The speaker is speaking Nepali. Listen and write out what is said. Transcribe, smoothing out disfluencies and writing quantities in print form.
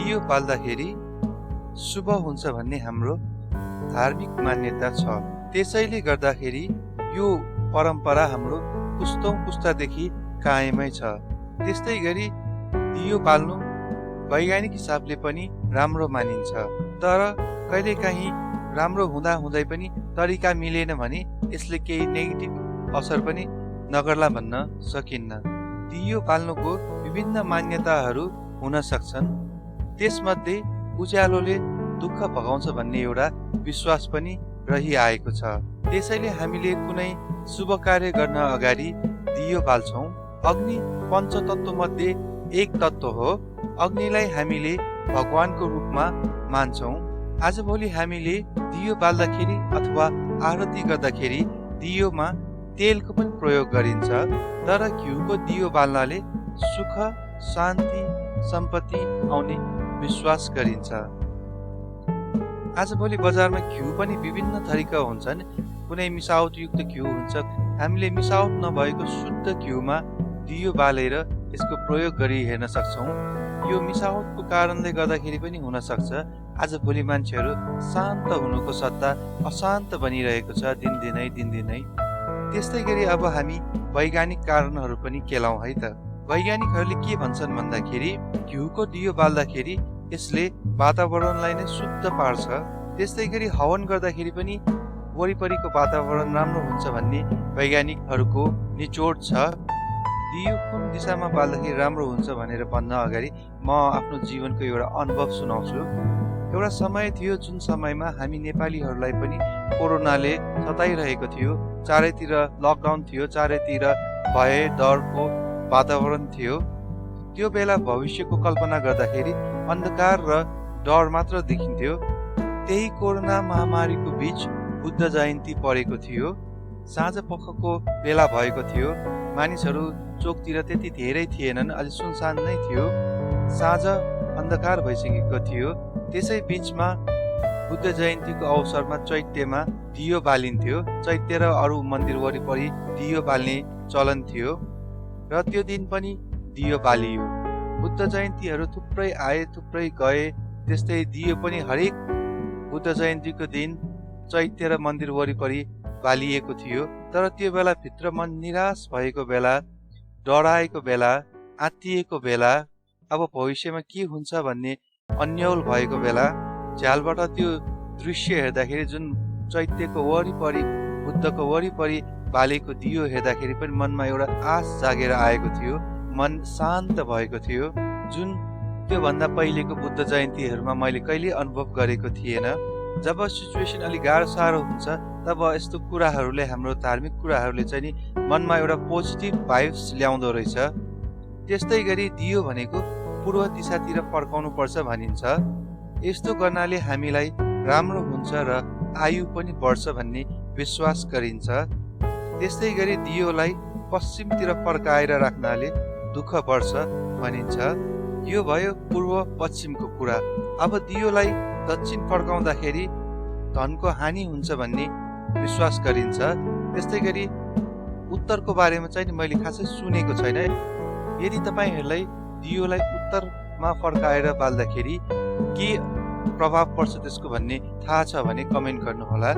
दियो बाल्दाखेरि शुभ हुन्छ भन्ने हाम्रो धार्मिक मान्यता छ। त्यसैले गर्दाखेरि यो परम्परा हाम्रो पुस्तौं पुस्तादेखि कायमै छ। त्यस्तै गरी दियो बाल्नु वैज्ञानिक हिसाबले पनि राम्रो मानिन्छ, तर कहिलेकाहीँ राम्रो हुँदा हुँदै पनि तरिका मिलेन भने यसले केही नेगेटिभ असर पनि नगर्ला भन्न सकिन्न। दियो बाल्नुको विभिन्न मान्यताहरू हुन सक्छन्। त्यसमध्ये उज्यालोले दुःख भगाउँछ भन्ने एउटा विश्वास पनि रहिआएको छ। त्यसैले हामीले कुनै शुभ कार्य गर्न अगाडि दियो बाल्छौँ। अग्नि पञ्चतत्व मध्ये एक तत्व हो। अग्निलाई हामीले भगवानको रूपमा मान्छौँ। आजभोलि हामीले दियो बाल्दाखेरि अथवा आरती गर्दाखेरि दियोमा तेलको पनि प्रयोग गरिन्छ, तर घिउको दियो बाल्नाले सुख, शान्ति, सम्पत्ति आउने विश्वास गरिन्छ। आजभोलि बजारमा घिउ पनि विभिन्न थरीका हुन्छन्। कुनै मिसावटयुक्त घिउ हुन्छ। हामीले मिसावट नभएको शुद्ध घिउमा दियो बालेर यसको प्रयोग गरी हेर्न सक्छौँ। यो मिसावटको कारणले गर्दाखेरि पनि हुन सक्छ आजभोलि मान्छेहरू शान्त हुनुको सट्टा अशान्त बनिरहेको छ दिनदिनै। त्यस्तै गरी अब हामी वैज्ञानिक कारणहरू पनि केलाउँ है त। वैज्ञानिकहरूले के भन्छन् भन्दाखेरि घिउको दियो बाल्दाखेरि यसले वातावरणलाई नै शुद्ध पार्छ। त्यस्तै गरी हवन गर्दाखेरि पनि वरिपरिको वातावरण राम्रो हुन्छ भन्ने वैज्ञानिकहरूको निचोड छ। दियो कुन दिशामा बाल्दाखेरि राम्रो हुन्छ भनेर भन्न अगाडि म आफ्नो जीवनको एउटा अनुभव सुनाउँछु। एउटा समय थियो जुन समयमा हामी नेपालीहरूलाई पनि कोरोनाले सताइरहेको थियो। चारैतिर लकडाउन थियो, चारैतिर भय डरको वातावरण थियो। त्यो बेला भविष्यको कल्पना गर्दाखेरि अन्धकार र डर मात्र देखिन्थ्यो। त्यही कोरोना महामारीको बीच बुद्ध जयन्ती परेको थियो। साँझ पखको बेला भएको थियो। मानिसहरू चोकतिर त्यति धेरै थिएनन्, अलि सुनसान नै थियो। साँझ अन्धकार भइसकेको थियो। त्यसै बीचमा बुद्ध जयन्तीको अवसरमा चैत्यमा दियो बालिन्थ्यो। चैत्य र अरू मन्दिर वरिपरि दियो बाल्ने चलन थियो र त्यो दिन पनि दियो बालियो। बुद्ध जयन्तीहरू थुप्रै आए, थुप्रै गए। त्यस्तै दियो पनि हरेक बुद्ध जयन्तीको दिन चैत्य र मन्दिर वरिपरि बालिएको थियो। तर त्यो बेला भित्र मन निराश भएको बेला, डराएको बेला, आत्तिएको बेला, अब भविष्यमा के हुन्छ भन्ने अन्यल भएको बेला, झ्यालबाट त्यो दृश्य हेर्दाखेरि जुन चैत्यको वरिपरि बुद्धको वरिपरि बालेको दियो हेर्दाखेरि पनि मनमा एउटा आश जागेर आएको थियो। मन शान्त भएको थियो, जुन त्योभन्दा पहिलेको बुद्ध जयन्तीहरूमा मैले कहिले अनुभव गरेको थिएन। जब सिचुएसन अलिक गाह्रो साह्रो हुन्छ तब यस्तो कुराहरूले, हाम्रो धार्मिक कुराहरूले चाहिँ नि मनमा एउटा पोजिटिभ भाइब्स ल्याउँदो रहेछ। त्यस्तै गरी दियो भनेको पूर्व दिशातिर फर्काउनु पर्छ भनिन्छ। यस्तो गर्नाले हामीलाई राम्रो हुन्छ र आयु पनि बढ्छ भन्ने विश्वास गरिन्छ। त्यस्तै गरी दियोलाई पश्चिमतिर फर्काएर राख्नाले दुःख बढ्छ भनिन्छ। यो भयो पूर्व पश्चिमको कुरा। अब दियोलाई दक्षिण फर्काउँदाखेरि धनको हानि हुन्छ भन्ने विश्वास गरिन्छ। त्यस्तै गरी उत्तरको बारेमा चाहिँ मैले खासै सुनेको छैन। यदि तपाईहरूलाई दियोलाई उत्तरमा फर्काएर बाल्दाखेरि के प्रभाव पर्छ त्यसको भन्ने थाहा छ भने कमेन्ट गर्नुहोला।